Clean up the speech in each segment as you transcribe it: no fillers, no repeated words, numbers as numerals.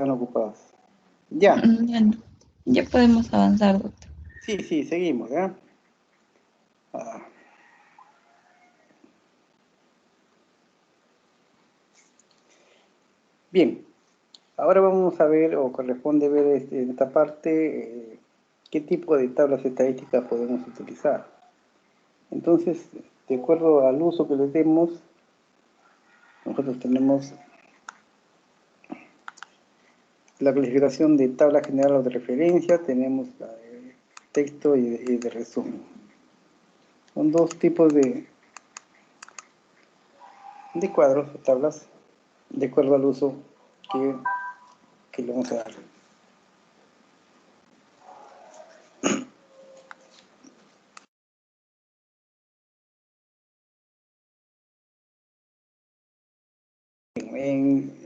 están ocupados. Ya. Ya, no. Ya podemos avanzar, doctor. Sí, seguimos, ¿ya? Ah. Bien, ahora vamos a ver, o corresponde ver en esta parte, qué tipo de tablas estadísticas podemos utilizar. Entonces, de acuerdo al uso que le demos, nosotros tenemos la clasificación de tabla general o de referencia, tenemos la de texto y de resumen. Son dos tipos de cuadros o tablas, de acuerdo al uso que le vamos a dar.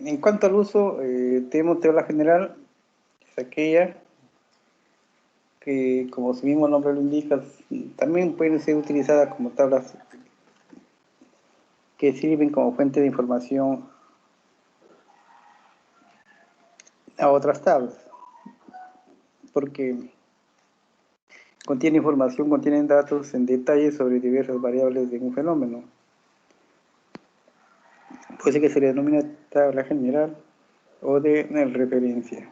En cuanto al uso, tenemos tabla general, es aquella que, como su mismo nombre lo indica, también pueden ser utilizadas como tablas que sirven como fuente de información a otras tablas, porque contiene información, contienen datos en detalle sobre diversas variables de un fenómeno. Puede ser que se le denomina tabla general o de referencia.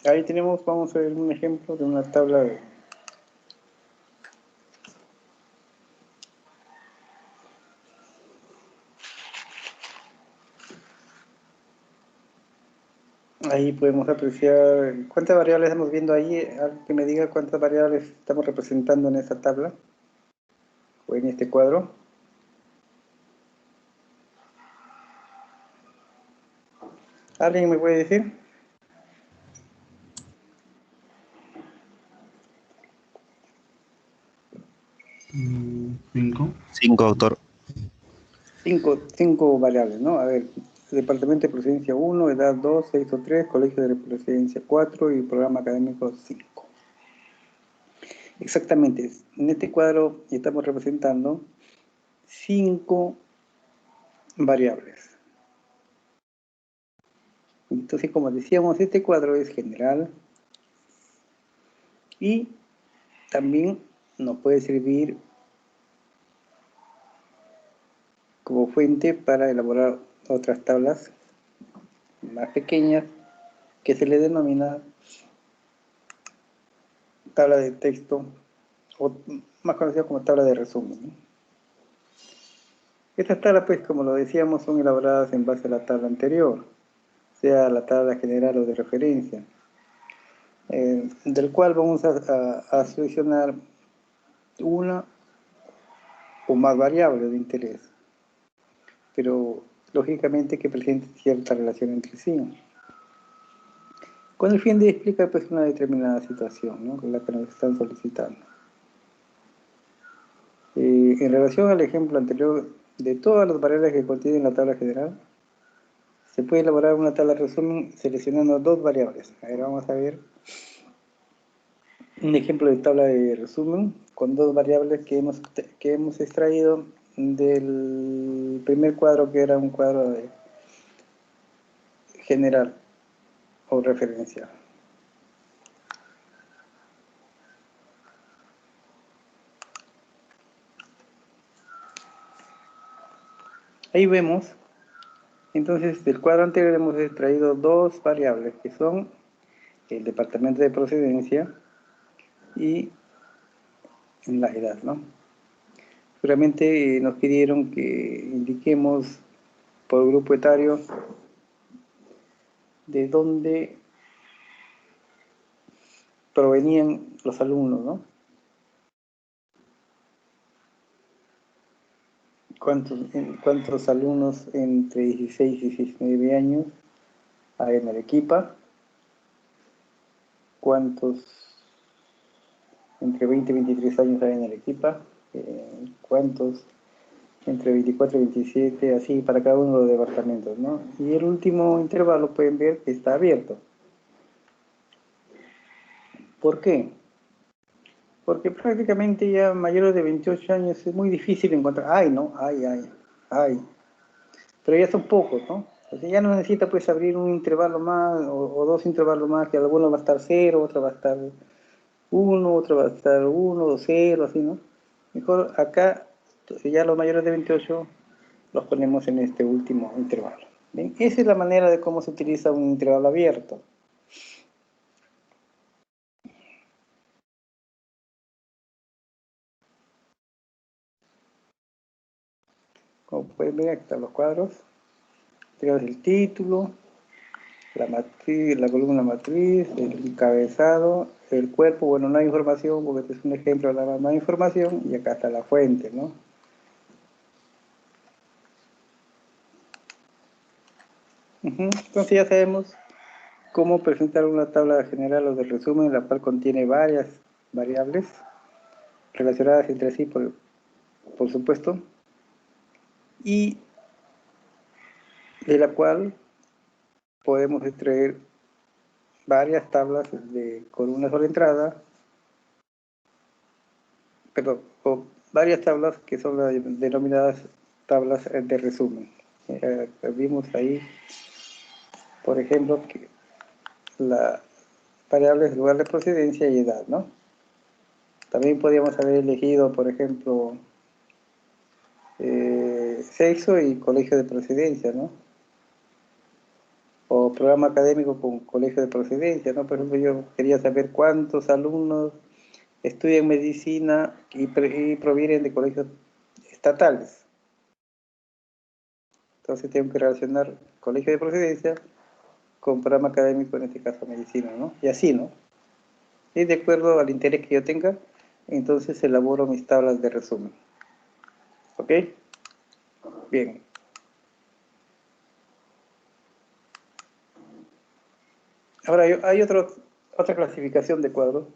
Ahí tenemos, vamos a ver un ejemplo de una tabla de... Ahí podemos apreciar cuántas variables estamos viendo ahí. Alguien que me diga cuántas variables estamos representando en esta tabla o en este cuadro. ¿Alguien me puede decir? 5. 5, doctor. Cinco variables, ¿no? A ver, departamento de procedencia 1, edad 2, sexo 3, colegio de procedencia 4 y programa académico 5. Exactamente, en este cuadro estamos representando 5 variables. Entonces, como decíamos, este cuadro es general y también nos puede servir como fuente para elaborar otras tablas más pequeñas que se le denomina tabla de texto o más conocida como tabla de resumen. Estas tablas, pues, como lo decíamos, son elaboradas en base a la tabla anterior, sea la tabla general o de referencia, del cual vamos a seleccionar una o más variables de interés, pero lógicamente que presenten cierta relación entre sí, con el fin de explicar, pues, una determinada situación, ¿no?, con la que nos están solicitando. En relación al ejemplo anterior, de todas las variables que contienen la tabla general, se puede elaborar una tabla de resumen seleccionando dos variables. A ver, vamos a ver un ejemplo de tabla de resumen con dos variables que hemos extraído del primer cuadro, que era un cuadro de general o referencial. Ahí vemos, entonces, del cuadro anterior hemos extraído dos variables que son el departamento de procedencia y la edad, ¿no? Seguramente nos pidieron que indiquemos por grupo etario de dónde provenían los alumnos, ¿no? ¿Cuántos alumnos entre 16 y 19 años hay en Arequipa? ¿Cuántos entre 20 y 23 años hay en Arequipa? ¿Cuántos entre 24 y 27? Así para cada uno de los departamentos, ¿no? Y el último intervalo pueden ver que está abierto. ¿Por qué? Porque prácticamente ya mayores de 28 años es muy difícil encontrar. Ay, ¿no? Ay. Pero ya son pocos, ¿no? Entonces ya no necesita pues abrir un intervalo más o dos intervalos más, que alguno va a estar cero, otro va a estar uno, otro va a estar uno, dos, cero, así, ¿no? Mejor acá, ya los mayores de 28 los ponemos en este último intervalo. ¿Bien? Esa es la manera de cómo se utiliza un intervalo abierto. Como pueden ver, aquí están los cuadros. Tenemos el título, la matriz, la columna matriz, el encabezado, el cuerpo. Bueno, no hay información porque este es un ejemplo de la no hay información, y acá está la fuente, ¿no? Entonces ya sabemos cómo presentar una tabla general o de resumen, la cual contiene varias variables relacionadas entre sí, por supuesto, y de la cual podemos extraer varias tablas con una sola entrada, perdón, o varias tablas que son las denominadas tablas de resumen. Vimos ahí, por ejemplo, que la variable es lugar de procedencia y edad, ¿no? También podríamos haber elegido, por ejemplo, sexo y colegio de procedencia, ¿no? O programa académico con colegio de procedencia, ¿no? Por ejemplo, yo quería saber cuántos alumnos estudian medicina y provienen de colegios estatales. Entonces tengo que relacionar colegio de procedencia con programa académico, en este caso medicina, ¿no? Y así, ¿no? Y de acuerdo al interés que yo tenga, entonces elaboro mis tablas de resumen. ¿Ok? Bien. Ahora hay otra clasificación de cuadros,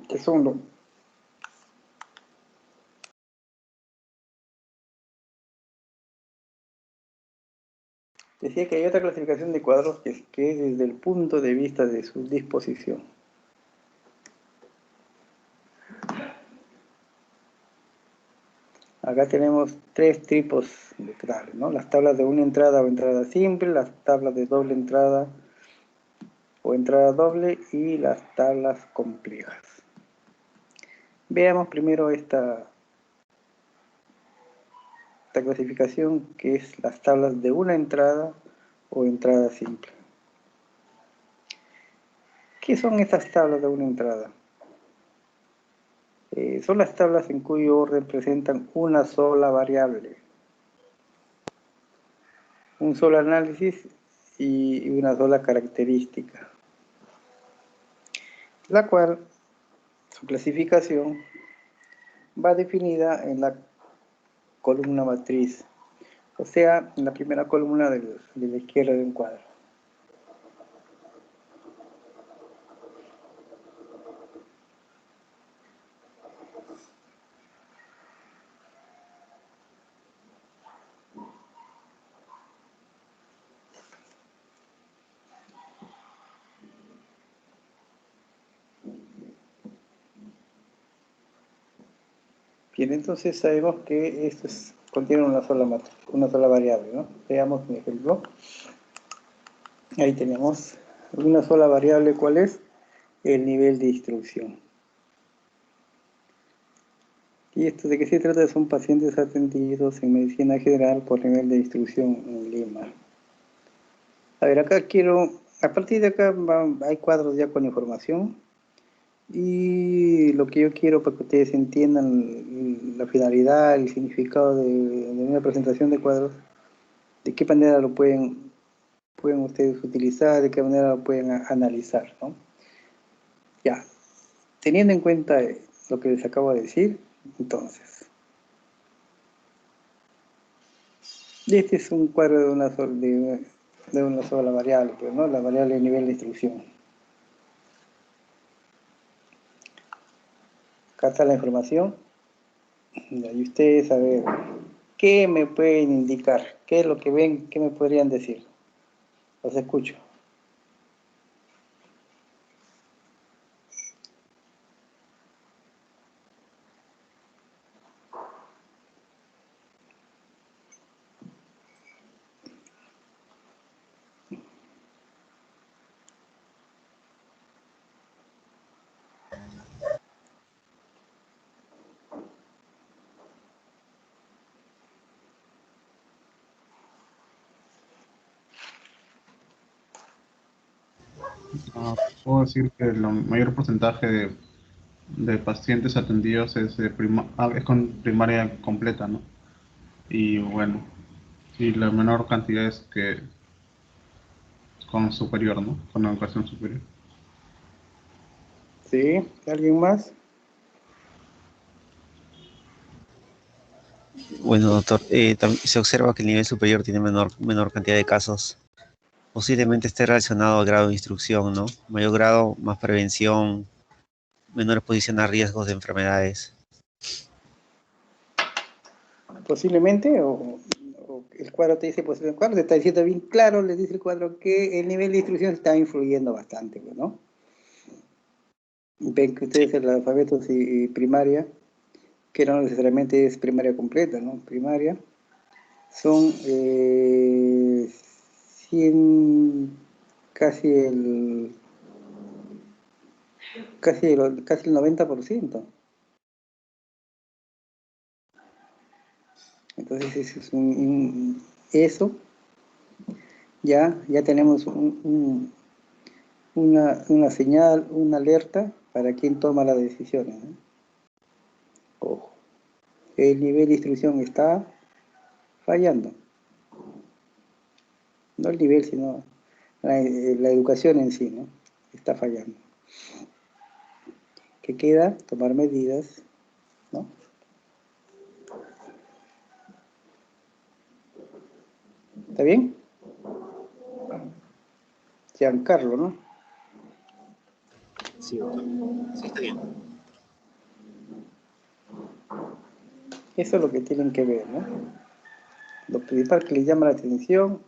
que son los... Decía que hay otra clasificación de cuadros que es desde el punto de vista de su disposición. Acá tenemos tres tipos de tablas, ¿no? Las tablas de una entrada o entrada simple, las tablas de doble entrada o entrada doble y las tablas complejas. Veamos primero esta clasificación, que es las tablas de una entrada o entrada simple. ¿Qué son estas tablas de una entrada? Son las tablas en cuyo orden presentan una sola variable, un solo análisis y una sola característica, la cual su clasificación va definida en la columna matriz, o sea, en la primera columna de la izquierda de un cuadro. Bien, entonces sabemos que esto contiene una sola variable, ¿no? Veamos un ejemplo. Ahí tenemos una sola variable, ¿cuál es? El nivel de instrucción. ¿Y esto de qué se trata? Son pacientes atendidos en medicina general por nivel de instrucción en Lima. A ver, a partir de acá hay cuadros ya con información. Y lo que yo quiero para que ustedes entiendan la finalidad, el significado de una presentación de cuadros, de qué manera lo pueden ustedes utilizar, de qué manera lo pueden analizar, ¿no? Ya, teniendo en cuenta lo que les acabo de decir, entonces, este es un cuadro de una sola variable, pues, ¿no? La variable de nivel de instrucción. Acá está la información, y ustedes, a ver, ¿qué me pueden indicar? ¿Qué es lo que ven? ¿Qué me podrían decir? Los escucho. Ah, puedo decir que el mayor porcentaje de pacientes atendidos es con primaria completa, ¿no? Y bueno, y la menor cantidad es que con superior, ¿no? Con educación superior. ¿Sí? ¿Alguien más? Bueno, doctor, se observa que el nivel superior tiene menor cantidad de casos. Posiblemente esté relacionado al grado de instrucción, ¿no? Mayor grado, más prevención, menor exposición a riesgos de enfermedades. Posiblemente, o el cuadro te dice posiblemente, el cuadro te está diciendo bien claro, le dice el cuadro que el nivel de instrucción está influyendo bastante, ¿no? Ven que ustedes el alfabeto y primaria, que no necesariamente es primaria completa, ¿no? Primaria, son 100, casi el 90%. Entonces, eso ya tenemos una señal, una alerta para quien toma las decisiones, ¿no? Ojo, el nivel de instrucción está fallando. No el nivel, sino la educación en sí, ¿no? Está fallando. ¿Qué queda? Tomar medidas, ¿no? ¿Está bien? Giancarlo, ¿no? Sí, doctor. Sí, está bien. Eso es lo que tienen que ver, ¿no? Lo principal que les llama la atención,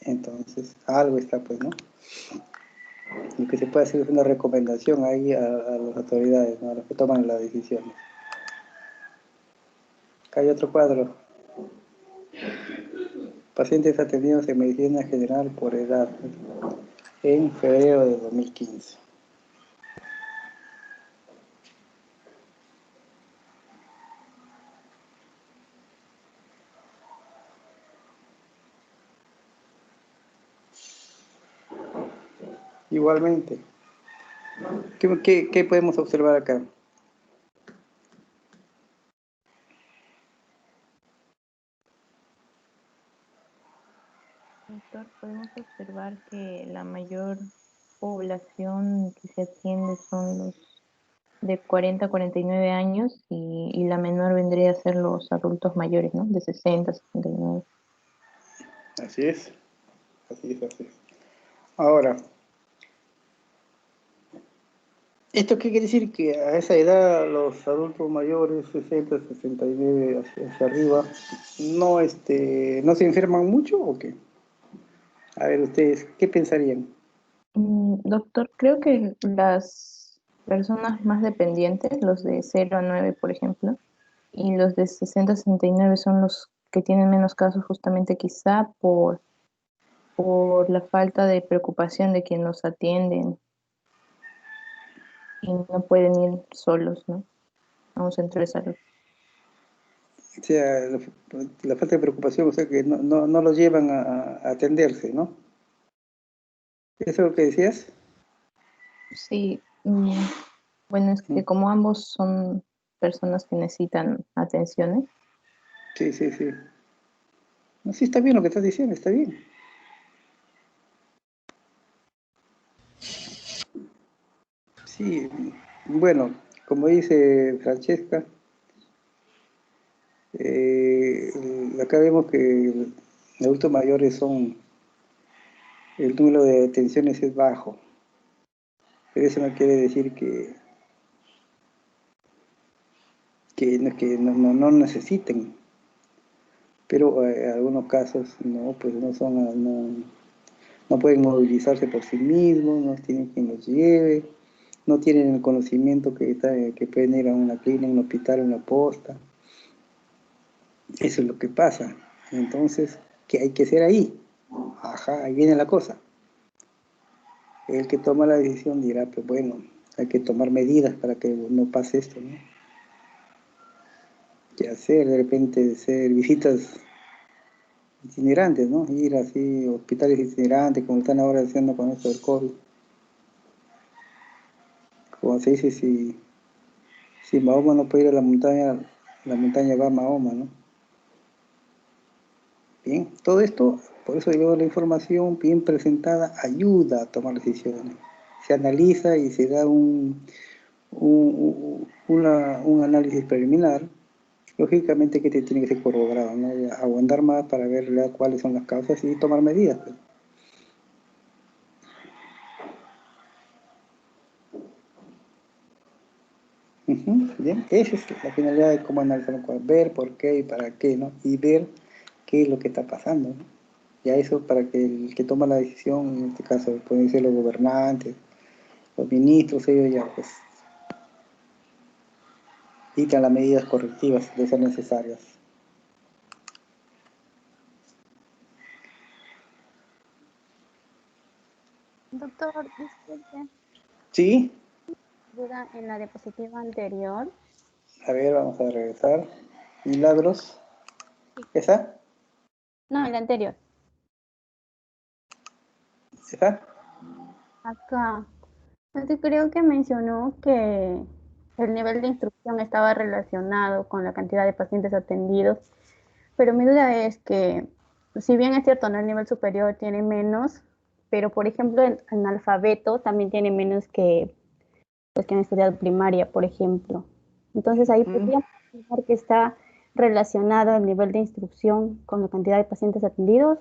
entonces algo está, pues, ¿no? Lo que se puede hacer es una recomendación ahí a las autoridades, ¿no? A los que toman las decisiones. Acá hay otro cuadro. Pacientes atendidos en medicina general por edad, en febrero de 2015. Igualmente, ¿qué podemos observar acá? Doctor, podemos observar que la mayor población que se atiende son los de 40 a 49 años y la menor vendría a ser los adultos mayores, ¿no? De 60 a 69. Así es, así es, así es. Ahora, ¿esto qué quiere decir? Que a esa edad los adultos mayores, 60, 69, hacia arriba, no se enferman mucho o qué? A ver, ustedes, ¿qué pensarían? Doctor, creo que las personas más dependientes, los de 0 a 9, por ejemplo, y los de 60 a 69 son los que tienen menos casos justamente quizá por la falta de preocupación de quien los atienden y no pueden ir solos, ¿no? A un centro de salud. O sea, la falta de preocupación, o sea, que no los llevan a atenderse, ¿no? ¿Eso es lo que decías? Sí, bueno, es que Mm. como ambos son personas que necesitan atenciones. Sí, sí, sí. No, sí, está bien lo que estás diciendo, está bien. Sí, bueno, como dice Francesca, acá vemos que los adultos mayores el número de detenciones es bajo, pero eso no quiere decir que no necesiten. pero algunos casos no, pues no son, no pueden movilizarse por sí mismos, no tienen quien los lleve, no tienen el conocimiento que pueden ir a una clínica, un hospital, una posta. Eso es lo que pasa. Entonces, ¿qué hay que hacer ahí? Ajá, ahí viene la cosa. El que toma la decisión dirá, pues bueno, hay que tomar medidas para que no pase esto, ¿no? ¿Qué hacer? De repente hacer visitas itinerantes, ¿no? Ir así, hospitales itinerantes, como están ahora haciendo con esto del COVID. Como se dice, si Mahoma no puede ir a la montaña va Mahoma, ¿no? Bien, todo esto, por eso digo, la información bien presentada ayuda a tomar decisiones. Se analiza y se da un análisis preliminar, lógicamente que te tiene que ser corroborado, ¿no? Aguantar más para ver cuáles son las causas y tomar medidas, pues. Bien, esa es la finalidad de cómo analizar las cosas, ver por qué y para qué, ¿no? Y ver qué es lo que está pasando, ¿no? Ya eso para que el que toma la decisión, en este caso pueden ser los gobernantes, los ministros, ellos ya pues dictan las medidas correctivas de ser necesarias. Doctor, disculpe, Sí, duda en la diapositiva anterior. a ver, vamos a regresar. Milagros, Sí. ¿esa? No, en la anterior. ¿Esa? Acá. Entonces creo que mencionó que el nivel de instrucción estaba relacionado con la cantidad de pacientes atendidos, pero mi duda es que, si bien es cierto, ¿no? El nivel superior tiene menos, pero por ejemplo, el analfabeto también tiene menos que los que han estudiado primaria, por ejemplo. Entonces ahí Mm, podríamos pensar que está relacionado el nivel de instrucción con la cantidad de pacientes atendidos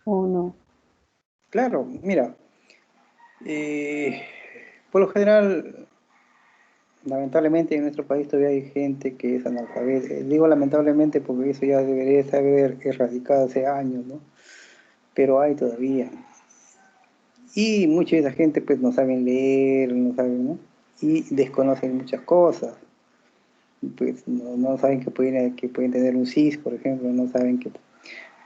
o no. claro, mira, eh, por lo general, lamentablemente en nuestro país todavía hay gente que es analfabeta. Digo lamentablemente porque eso ya debería estar erradicado hace años, ¿no? Pero hay todavía. Y mucha de esa gente pues no saben leer, no saben, ¿no? Y desconocen muchas cosas. Pues no saben que pueden tener un CIS, por ejemplo, no saben que...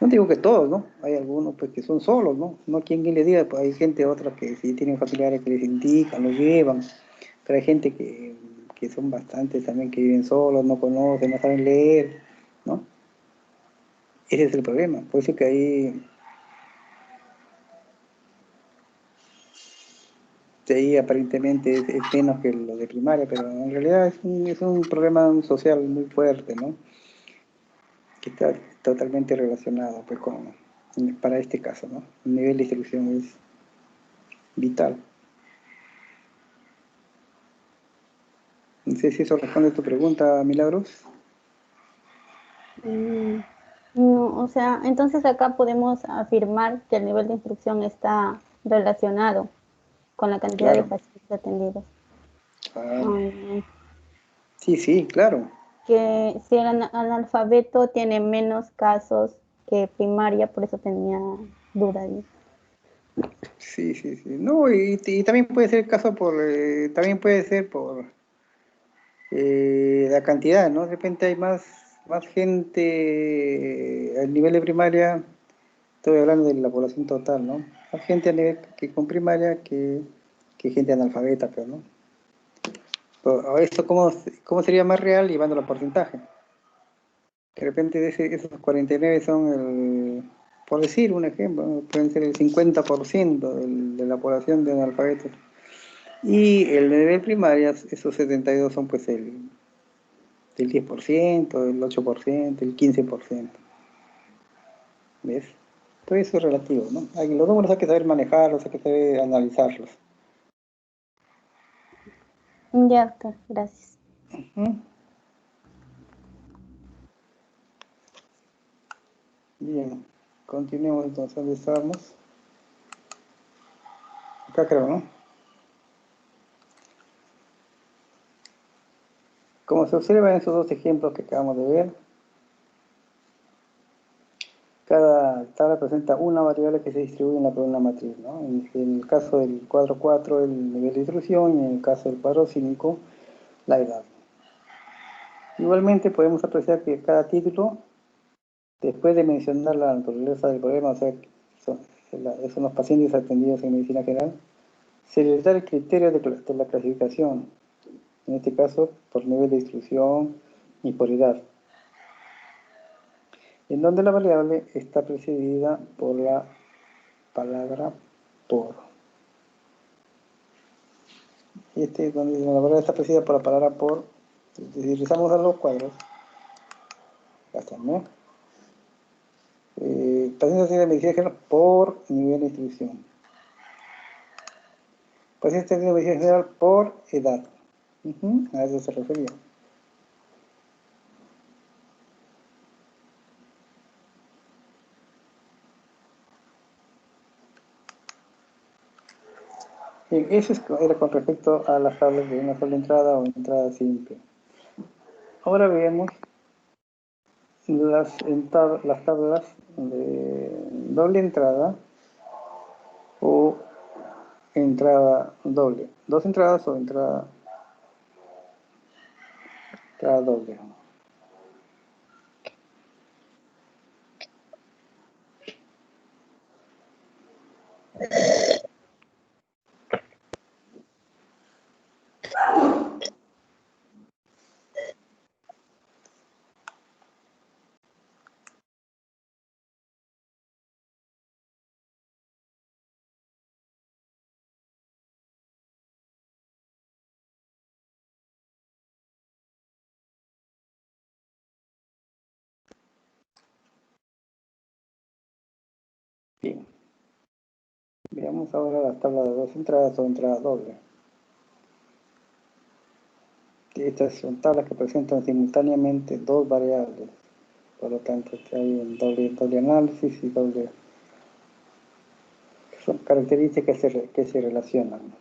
No digo que todos, ¿no? Hay algunos pues que son solos, ¿no? No quien les diga, pues hay gente otra que sí tienen familiares que les indican, los llevan, pero hay gente que son bastantes también que viven solos, no conocen, no saben leer, ¿no? Ese es el problema. Por eso que ahí, de ahí aparentemente es menos que lo de primaria, pero en realidad es un problema social muy fuerte, ¿no? Que está totalmente relacionado pues, para este caso, ¿no? El nivel de instrucción es vital. No sé si eso responde a tu pregunta, Milagros. Mm, no, o sea, entonces acá podemos afirmar que el nivel de instrucción está relacionado con la cantidad de Claro. pacientes atendidos. Ah, Mm, sí, sí, claro. que si el analfabeto tiene menos casos que primaria, por eso tenía duda ahí. Sí, sí, sí. No, y también puede ser el caso también puede ser por la cantidad, ¿no? De repente hay más gente al nivel de primaria, estoy hablando de la población total, ¿no? Más gente a nivel que con primaria que gente analfabeta, pero, ¿no? Pero, ¿esto cómo sería más real llevándolo a porcentaje? De repente esos 49 son por decir un ejemplo, ¿no? Pueden ser el 50% de la población de analfabetos. Y el nivel primaria, esos 72 son pues el 10%, el 8%, el 15%. ¿Ves? Todo eso es relativo, ¿no? Los números hay que saber manejarlos, hay que saber analizarlos. Ya, doctor, gracias. ¿Mm? Bien, continuemos entonces donde estábamos. Acá creo, ¿no? Como se observa en esos dos ejemplos que acabamos de ver, cada tabla presenta una variable que se distribuye en la columna matriz, ¿no? En el caso del cuadro 4, el nivel de instrucción, y en el caso del cuadro 5, la edad. Igualmente podemos apreciar que cada título, después de mencionar la naturaleza del problema, o sea, son los pacientes atendidos en medicina general, se les da el criterio de la clasificación, en este caso por nivel de instrucción y por edad, en donde la variable está precedida por la palabra por. Donde la variable está precedida por la palabra por, si utilizamos a los cuadros, ya están, ¿no? Pacientes de medicina general por nivel de instrucción. Pacientes de medicina general por edad. A eso se refería. Bien, eso era con respecto a las tablas de una sola entrada o entrada simple. Ahora veamos las tablas de doble entrada o entrada doble. Dos entradas o entrada doble. Bien. Veamos ahora las tablas de dos entradas o entrada doble. Estas son tablas que presentan simultáneamente dos variables. Por lo tanto, hay un doble análisis y doble. Son características que se relacionan.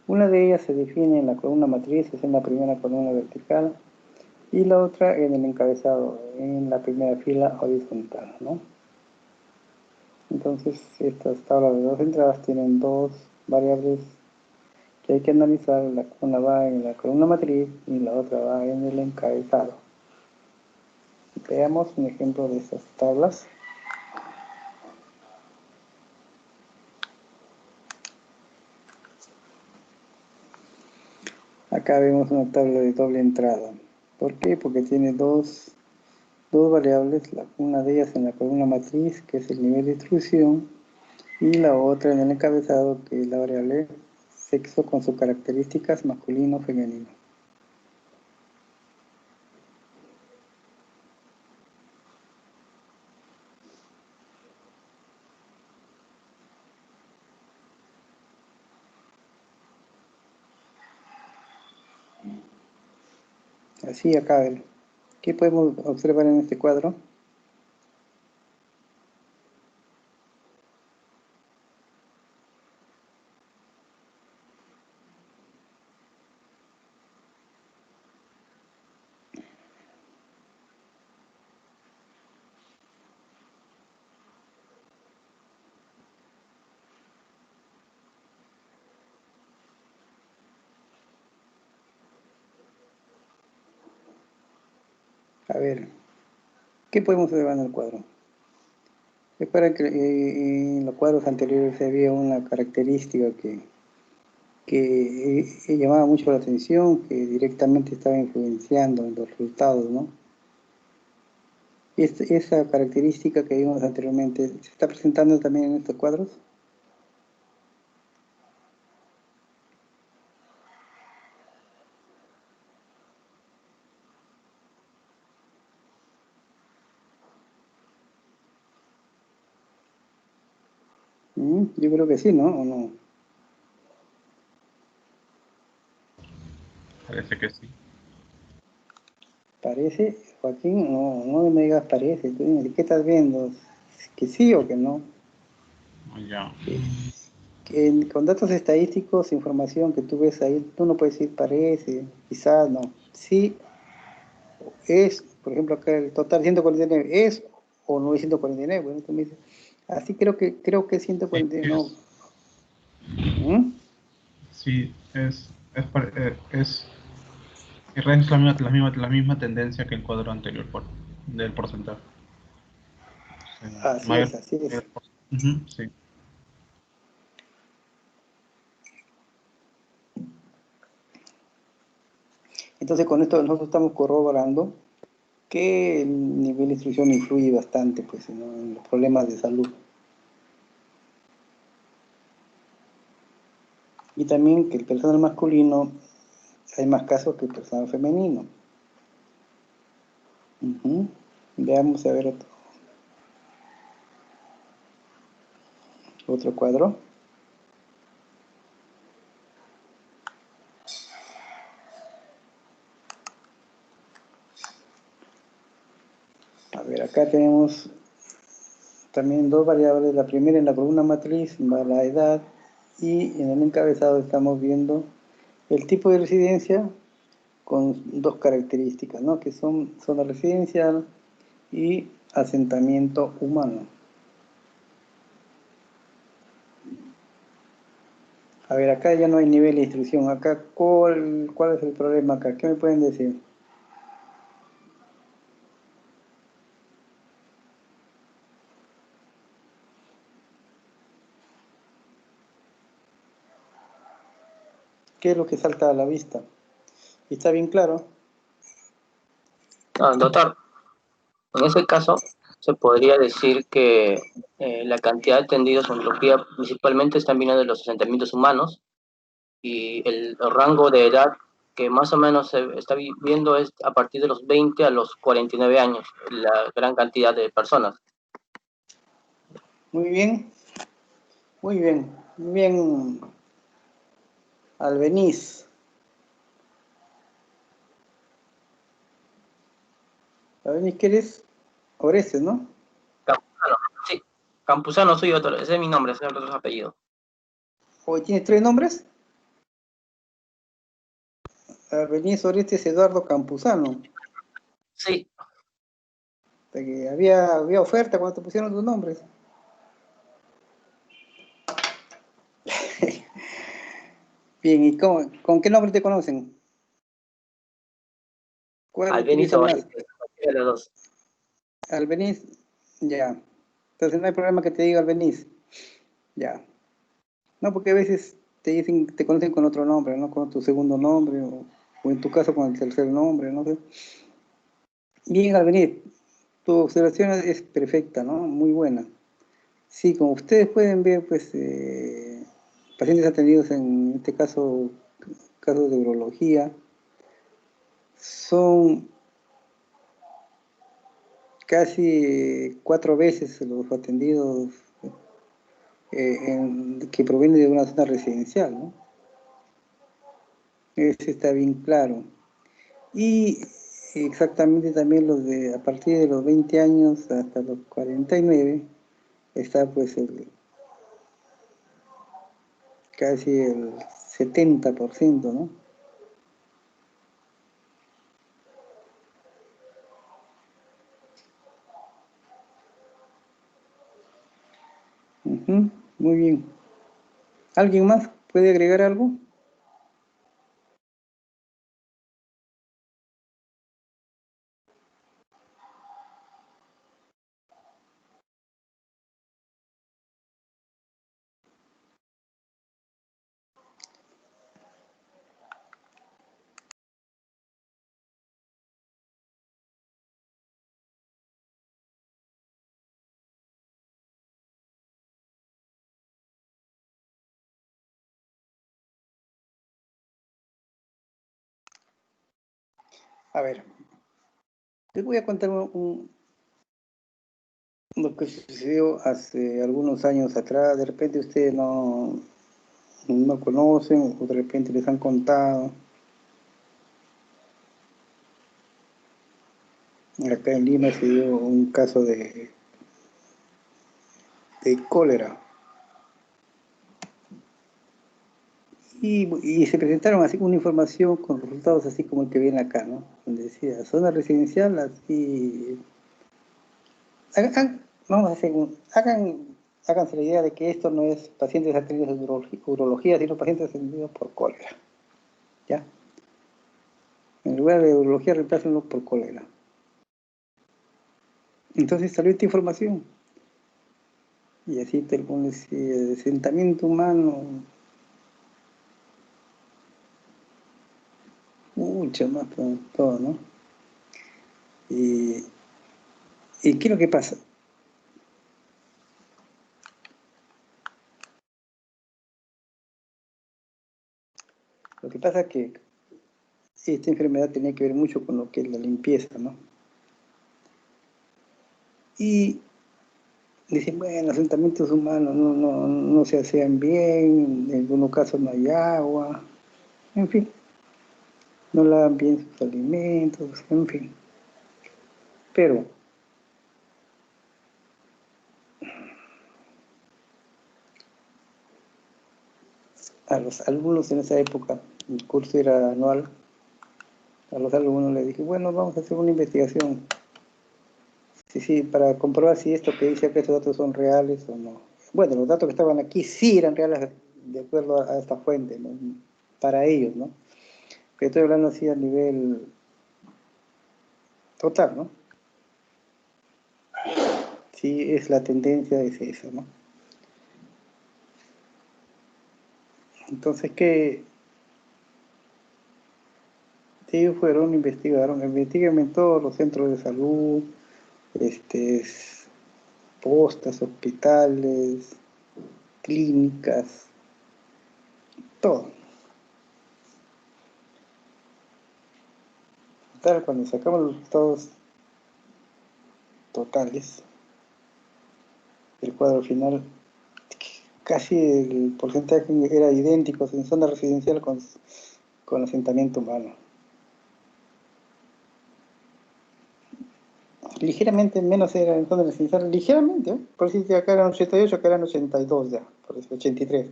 Una de ellas se define en la columna matriz, es en la primera columna vertical, y la otra en el encabezado, en la primera fila horizontal, ¿no? Entonces, estas tablas de dos entradas tienen dos variables que hay que analizar. Una va en la columna matriz y la otra va en el encabezado. Veamos un ejemplo de estas tablas. Acá vemos una tabla de doble entrada. ¿Por qué? Porque tiene dos variables, una de ellas en la columna matriz, que es el nivel de instrucción, y la otra en el encabezado, que es la variable sexo con sus características masculino o femenino. Así acá, ¿qué podemos observar en este cuadro? A ver, ¿qué podemos observar en el cuadro? Recuerda que en los cuadros anteriores había una característica que llamaba mucho la atención, que directamente estaba influenciando en los resultados, ¿no? Esa característica que vimos anteriormente, ¿se está presentando también en estos cuadros? Yo creo que sí, ¿no? ¿O no? Parece que sí. ¿Parece? Joaquín, no me digas parece. Tú dime, ¿qué estás viendo? ¿Que sí o que no? Ya. Con datos estadísticos, información que tú ves ahí, tú no puedes decir parece, quizás no. Sí, es, por ejemplo, acá el total 149, es o 949, bueno, tú me dices. Así creo que 149, no. ¿Mm? Sí, es la misma tendencia que el cuadro anterior del porcentaje. O sea, Así es, así es. Ujú, sí. Entonces, con esto nosotros estamos corroborando que el nivel de instrucción influye bastante, pues, ¿no?, en los problemas de salud. Y también que el personal masculino hay más casos que el personal femenino. Ujú. Veamos a ver otro cuadro. A ver, acá tenemos también dos variables. La primera, en la columna matriz va la edad, y en el encabezado estamos viendo el tipo de residencia con dos características, ¿no?, que son zona residencial y asentamiento humano. A ver, acá ya no hay nivel de instrucción. Acá, ¿cuál es el problema acá? ¿Qué me pueden decir? ¿Qué es lo que salta a la vista? ¿Está bien claro? Doctor, en ese caso se podría decir que la cantidad de atendidos en oncología principalmente están viniendo de los asentamientos humanos, y el rango de edad que más o menos se está viendo es a partir de los 20 a los 49 años, la gran cantidad de personas. Muy bien, muy bien, muy bien, Albeniz. Albeniz, ¿qué eres? Orestes, ¿no? Campuzano, sí, Campuzano soy otro, ese es mi nombre, ese es otro apellido. ¿Hoy tienes tres nombres? Albeniz, Orestes, Eduardo Campuzano. Sí, De que había oferta cuando te pusieron tus nombres. Bien, ¿y con qué nombre te conocen? ¿Cuál Albeniz utilizan o más? cualquiera de los dos. Albeniz, ya. Entonces no hay problema que te diga Albeniz. Ya. No, porque a veces te dicen, te conocen con otro nombre, ¿no? Con tu segundo nombre, o en tu caso con el tercer nombre, no sé. Bien, Albeniz, tu observación es perfecta, ¿no? Muy buena. Sí, como ustedes pueden ver, pues, pacientes atendidos en este caso, casos de urología, son casi 4 veces los atendidos que provienen de una zona residencial, ¿no? Eso está bien claro. Y exactamente también los de a partir de los 20 años hasta los 49 está pues casi el 70%, ¿no? Ujú, muy bien. ¿Alguien más puede agregar algo? A ver, les voy a contar lo que sucedió hace algunos años atrás. De repente ustedes no conocen, o de repente les han contado. Acá en Lima se dio un caso de cólera. Y se presentaron así una información con resultados así como el que viene acá, ¿no? Donde decía, zona residencial, así, vamos a hacer háganse la idea de que esto no es pacientes atendidos de urología, sino pacientes atendidos por cólera. ¿Ya? En lugar de urología, reemplácenlo por cólera. Entonces salió esta información. Y así te pones asentamiento humano. Mucho más todo, ¿no? ¿Y qué es lo que pasa? Lo que pasa es que esta enfermedad tenía que ver mucho con lo que es la limpieza, ¿no? Y dicen, bueno, los asentamientos humanos no se hacían bien, en algunos casos no hay agua, en fin, no lavan bien sus alimentos, en fin. Pero a los alumnos en esa época, el curso era anual, a los alumnos les dije, bueno, vamos a hacer una investigación. Sí, para comprobar si esto que dice que estos datos son reales o no. Bueno, los datos que estaban aquí sí eran reales de acuerdo a esta fuente, ¿no? Para ellos, ¿no? Pero estoy hablando así a nivel total, ¿no? Sí, es la tendencia, es esa, ¿no? Entonces, ¿qué? Ellos fueron, investigaron en todos los centros de salud, postas, hospitales, clínicas, todo. Tal, cuando sacamos los resultados totales, el cuadro final, casi el porcentaje era idéntico en zona residencial con asentamiento humano. Ligeramente menos era en zona residencial, ligeramente, ¿eh? Por decir que acá eran 88, acá eran 82 ya, por decir 83.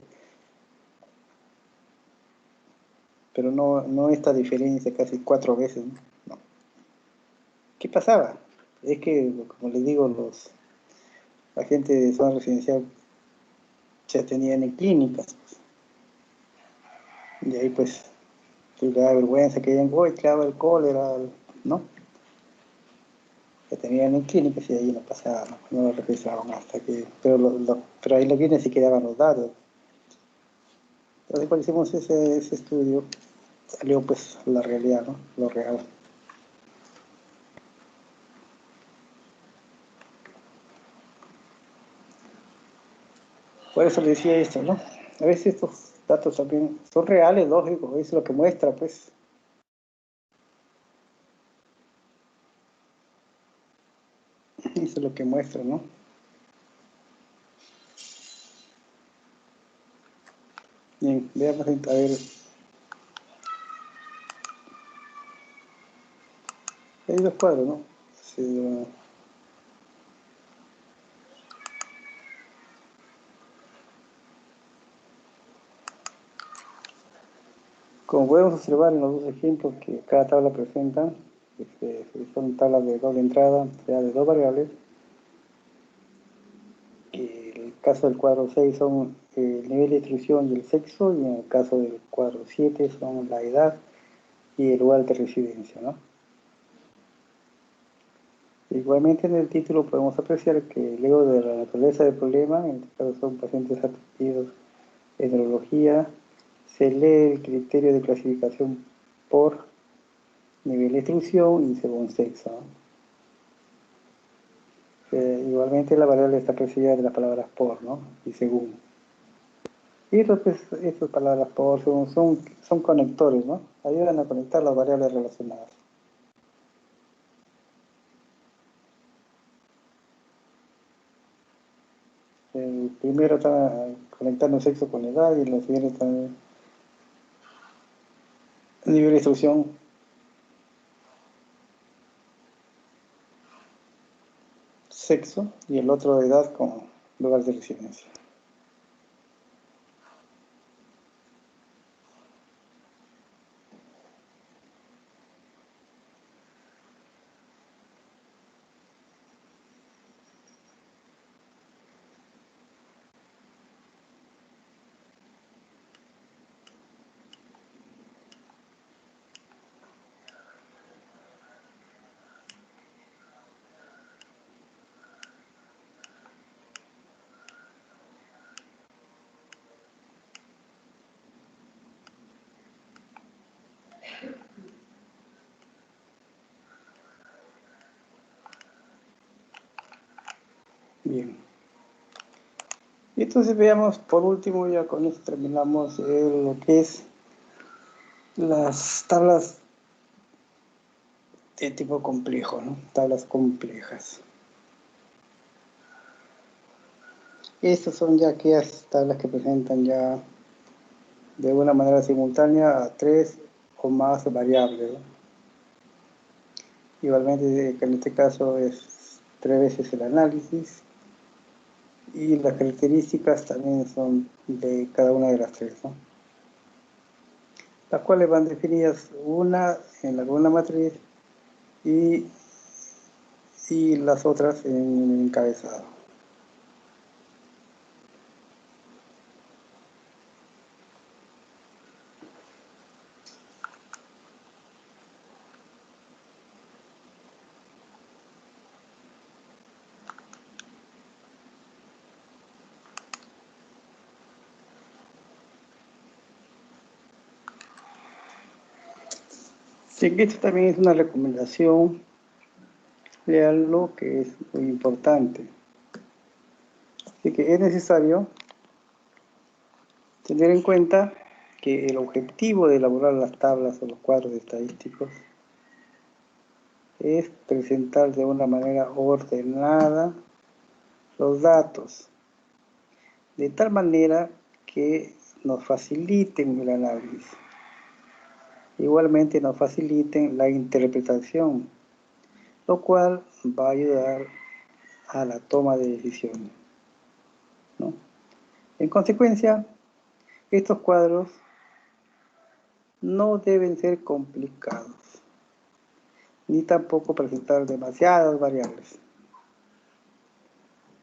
Pero no esta diferencia, casi 4 veces, ¿no? ¿Qué pasaba? Es que, como les digo, los agentes de zona residencial se tenían en clínicas, y ahí pues le da vergüenza que digan, uy, claro, el cólera, ¿no? Que tenían en clínicas y ahí no pasaba, no lo registraban hasta que, pero ahí lo vienen se quedaban los datos. Entonces cuando hicimos ese estudio, salió pues la realidad, ¿no? Lo real. Por eso le decía esto, ¿no? A veces estos datos también son reales, lógico, es lo que muestra, pues. Eso es lo que muestra, ¿no? Bien, veamos a ver. Hay dos cuadros, ¿no? Sí, como podemos observar en los dos ejemplos que cada tabla presenta, son tablas de doble entrada, o sea, de dos variables. En el caso del cuadro 6 son el nivel de instrucción y el sexo, y en el caso del cuadro 7 son la edad y el lugar de residencia, ¿no? Igualmente en el título podemos apreciar que luego de la naturaleza del problema, en este caso son pacientes atendidos en neurología, se lee el criterio de clasificación por nivel de instrucción y según sexo, ¿no? Igualmente la variable está precedida de las palabras por, ¿no? Y según. Y estas palabras por son conectores, ¿no? Ayudan a conectar las variables relacionadas. El primero está conectando sexo con edad y el siguiente está nivel de instrucción, sexo, y el otro de edad con lugar de residencia. Bien. Y entonces veamos, por último, ya con esto terminamos lo que es las tablas de tipo complejo, ¿no? Tablas complejas. Estas son ya aquellas tablas que presentan ya de una manera simultánea a 3 o más variables, ¿no? Igualmente, en este caso es 3 veces el análisis y las características también son de cada una de las 3, ¿no? Las cuales van definidas una en la columna matriz y las otras en el encabezado. Sí, que esto también es una recomendación, leanlo, que es muy importante. Así que es necesario tener en cuenta que el objetivo de elaborar las tablas o los cuadros estadísticos es presentar de una manera ordenada los datos, de tal manera que nos faciliten el análisis. Igualmente nos faciliten la interpretación, lo cual va a ayudar a la toma de decisiones, ¿no? En consecuencia, estos cuadros no deben ser complicados, ni tampoco presentar demasiadas variables.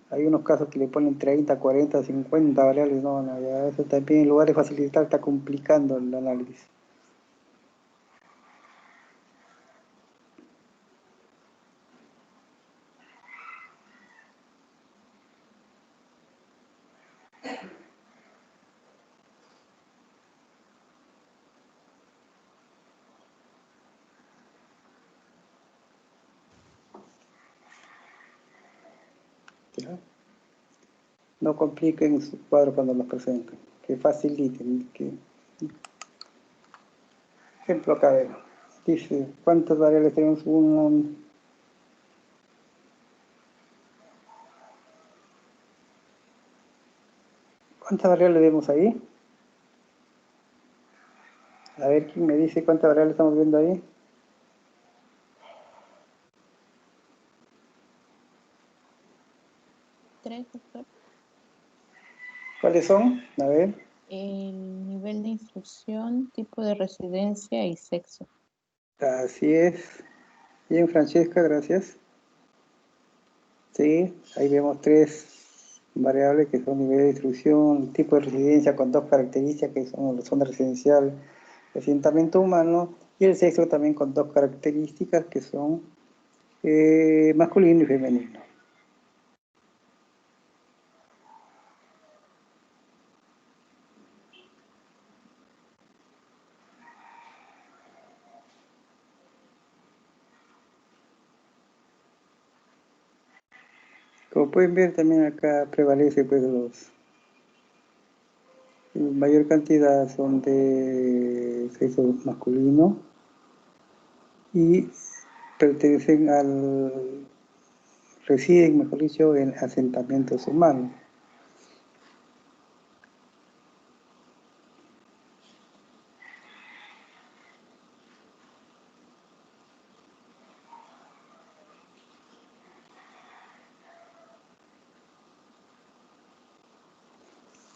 Hay unos casos que le ponen 30, 40, 50 variables, no, ya eso también en lugar de facilitar está complicando el análisis. ¿Ya? No compliquen sus cuadros cuando los presenten, que faciliten. Ejemplo acá, dice, ¿cuántas variables tenemos? ¿Cuántas variables vemos ahí? A ver, ¿quién me dice cuántas variables estamos viendo ahí? Tres, doctor. ¿Cuáles son? A ver. El nivel de instrucción, tipo de residencia y sexo. Así es. Bien, Francesca, gracias. Sí, ahí vemos 3 variables que son nivel de instrucción, tipo de residencia con 2 características que son la zona residencial, el asentamiento humano, y el sexo también con 2 características que son masculino y femenino. Como pueden ver, también acá prevalece pues la mayor cantidad son de sexo masculino y pertenecen residen, mejor dicho, en asentamientos humanos.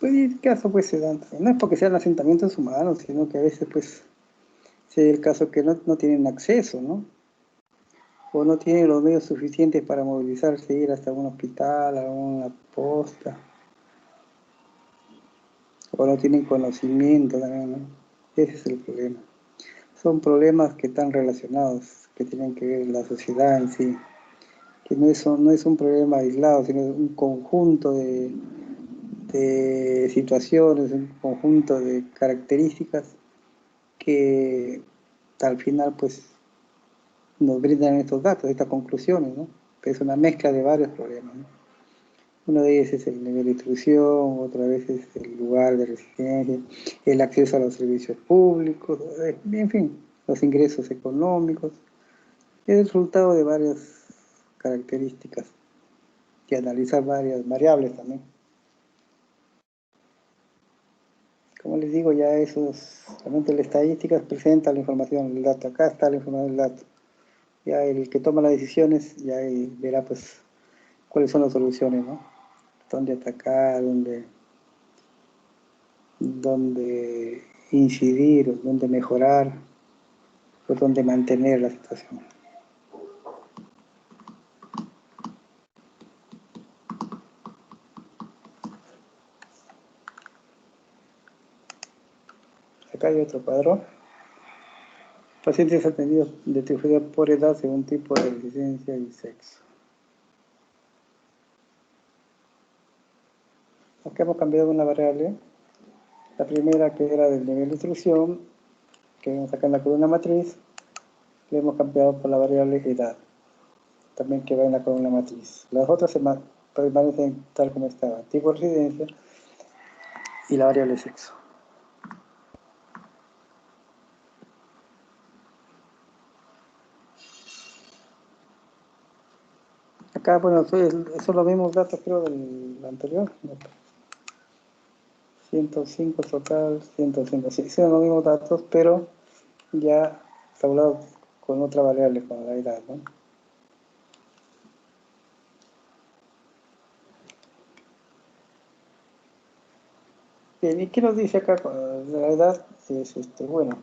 Pues en este caso pues se dan, no es porque sean asentamientos humanos, sino que a veces pues se da el caso que no tienen acceso, ¿no? O no tienen los medios suficientes para movilizarse, ir hasta un hospital, a una posta, o no tienen conocimiento también, ¿no? Ese es el problema. Son problemas que están relacionados, que tienen que ver la sociedad en sí, que no es un problema aislado, sino un conjunto de situaciones, un conjunto de características que al final pues nos brindan estos datos, estas conclusiones, ¿no? Es una mezcla de varios problemas, ¿no? Una de ellas es el nivel de instrucción, otra vez es el lugar de residencia, el acceso a los servicios públicos, en fin, los ingresos económicos. Es el resultado de varias características y analizar varias variables también. Como les digo, ya esos, realmente las estadísticas presentan la información del dato. Acá está la información del dato. Ya el que toma las decisiones ya verá pues cuáles son las soluciones, ¿no? Dónde atacar, dónde incidir, dónde mejorar, o dónde mantener la situación. Acá hay otro cuadro. Pacientes atendidos de tifoidea por edad según tipo de residencia y sexo. Acá hemos cambiado una variable. La primera, que era del nivel de instrucción, que vemos acá en la columna matriz, le hemos cambiado por la variable edad, también que va en la columna matriz. Las otras permanecen tal como estaban, tipo de residencia y la variable sexo. Acá, bueno, son los mismos datos, creo, del anterior. 105 total, 105. Sí, son los mismos datos, pero ya tabulados con otra variable, con la edad, ¿no? Bien, ¿y qué nos dice acá con la edad? Es, bueno,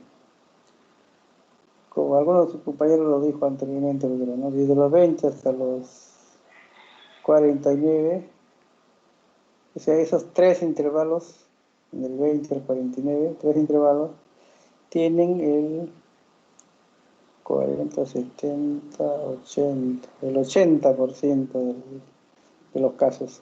como algunos de sus compañeros lo dijo anteriormente, ¿no? Desde los 20 hasta los 49, o sea, esos tres intervalos, del 20 al 49, tres intervalos, tienen el 40, 70, 80, el 80% de los casos.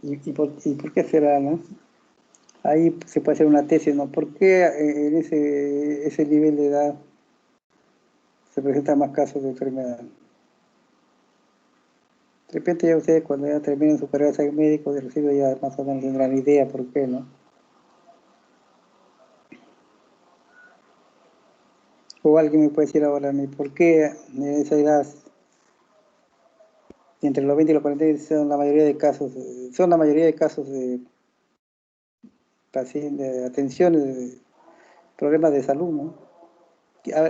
¿Y por qué será, no? Ahí se puede hacer una tesis, ¿no? ¿Por qué en ese nivel de edad se presentan más casos de enfermedad? De repente ya ustedes cuando ya terminen su carrera de médico, de recibo ya más o menos tendrán idea por qué, ¿no? O alguien me puede decir ahora a mí, ¿por qué en esa edad, entre los 20 y los 40, son la mayoría de casos, de pacientes, de atenciones, de problemas de salud, ¿no?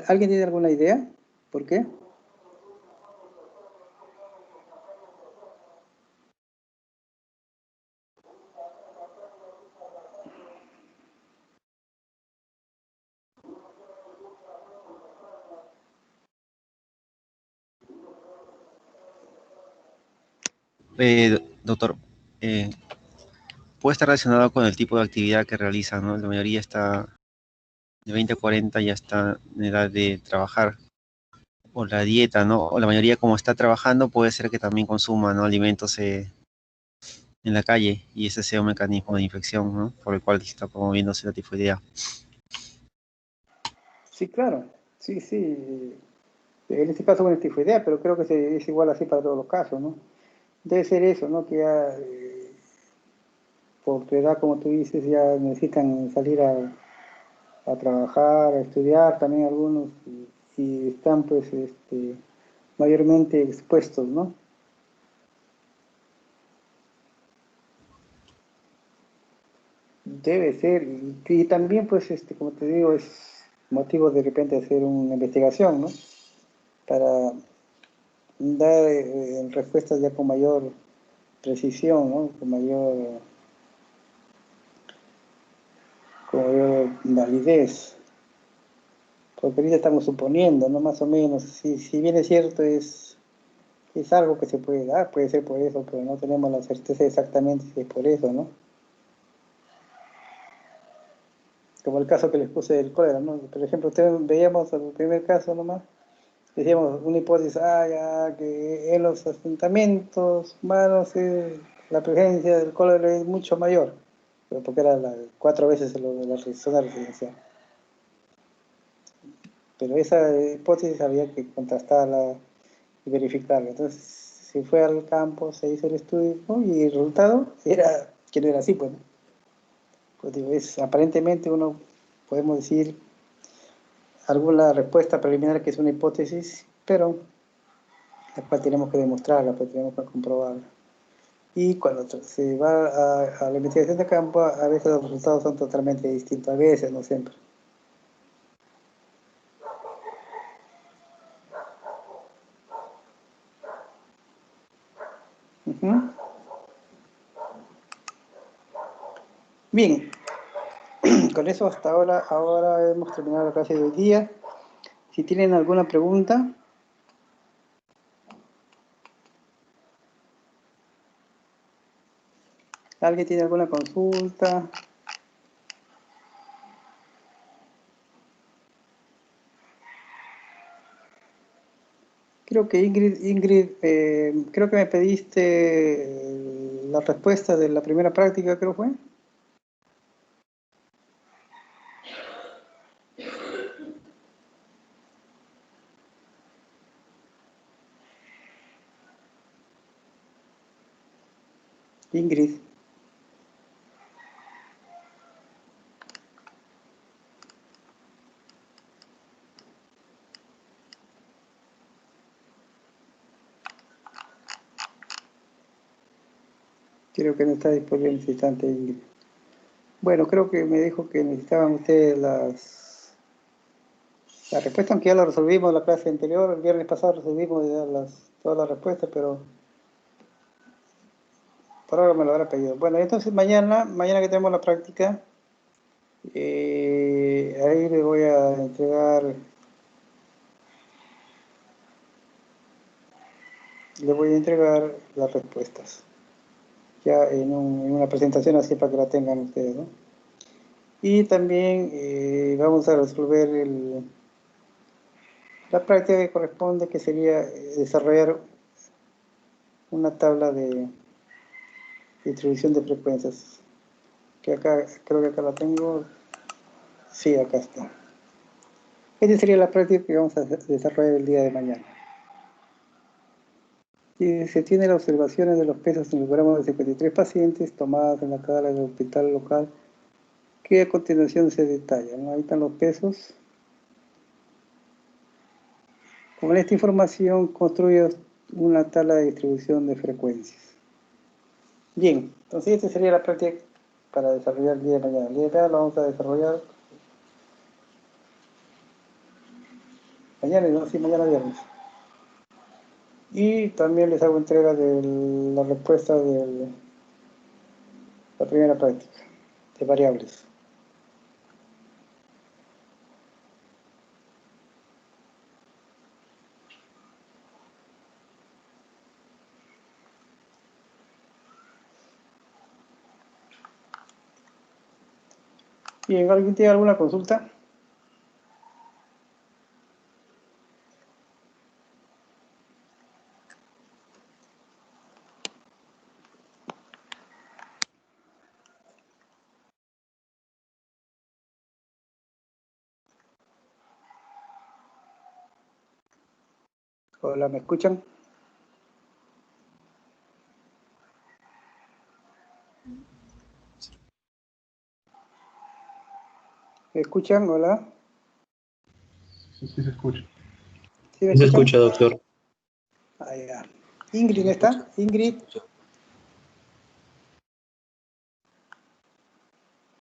¿Alguien tiene alguna idea? ¿Por qué? Doctor, puede estar relacionado con el tipo de actividad que realizan, ¿no? La mayoría está de 20 a 40, ya está en edad de trabajar, o la dieta, ¿no? O la mayoría como está trabajando puede ser que también consuma, ¿no? Alimentos en la calle y ese sea un mecanismo de infección, ¿no? Por el cual está promoviéndose la tifoidea. Sí, claro, sí, sí. En este caso, bueno, tifoidea, pero creo que es igual así para todos los casos, ¿no? Debe ser eso, ¿no? Que ya, por tu edad, como tú dices, ya necesitan salir a trabajar, a estudiar también algunos, y están pues mayormente expuestos, ¿no? Debe ser, y también pues como te digo, es motivo de repente hacer una investigación, ¿no? Para dar respuestas ya con mayor precisión, ¿no? Con mayor validez. Porque ahorita estamos suponiendo, ¿no? Más o menos, si bien es cierto, es algo que se puede dar, puede ser por eso, pero no tenemos la certeza exactamente si es por eso, ¿no? Como el caso que les puse del cólera, ¿no? Por ejemplo, veíamos el primer caso nomás, decíamos una hipótesis, ya, que en los asentamientos humanos la presencia del cólera es mucho mayor. pero porque era 4 veces lo de la zona residencial. Pero esa hipótesis había que contrastarla y verificarla. Entonces, se fue al campo, se hizo el estudio, ¿no? Y el resultado era que no era así, pues, ¿no? Pues digo, aparentemente uno, podemos decir, alguna respuesta preliminar que es una hipótesis, pero la cual tenemos que demostrarla, pues tenemos que comprobarla. Y cuando se va a la investigación de campo, a veces los resultados son totalmente distintos, a veces, no siempre. Ujú. Bien, con eso hasta ahora hemos terminado la clase de hoy día. Si tienen alguna pregunta. ¿Alguien tiene alguna consulta? Creo que Ingrid, creo que me pediste la respuesta de la primera práctica, creo fue. Ingrid. Creo que no está disponible en este instante, Ingrid. Bueno, creo que me dijo que necesitaban ustedes la respuesta, aunque ya la resolvimos en la clase anterior. El viernes pasado resolvimos ya todas las respuestas, pero por ahora me lo habrá pedido. Bueno, entonces mañana que tenemos la práctica, ahí le voy a entregar las respuestas, ya en una presentación así para que la tengan ustedes, ¿no? Y también vamos a resolver la práctica que corresponde, que sería desarrollar una tabla de distribución de frecuencias, que acá, creo que acá la tengo. Sí, acá está. Esta sería la práctica que vamos a desarrollar el día de mañana. Y se tienen las observaciones de los pesos en el gramo de 53 pacientes tomadas en la tabla del hospital local, que a continuación se detalla, ¿no? Ahí están los pesos. Con esta información construye una tabla de distribución de frecuencias. Bien, entonces esta sería la práctica para desarrollar el día de mañana. El día de mañana lo vamos a desarrollar mañana, no, sí, mañana viernes. Y también les hago entrega de la respuesta de la primera práctica, de variables. Bien, ¿alguien tiene alguna consulta? Hola, ¿me escuchan? ¿Me escuchan? Hola. Sí, sí se escucha. ¿Sí me Se escuchan? escucha, doctor. Ah, ya. ¿Ingrid no está? Ingrid.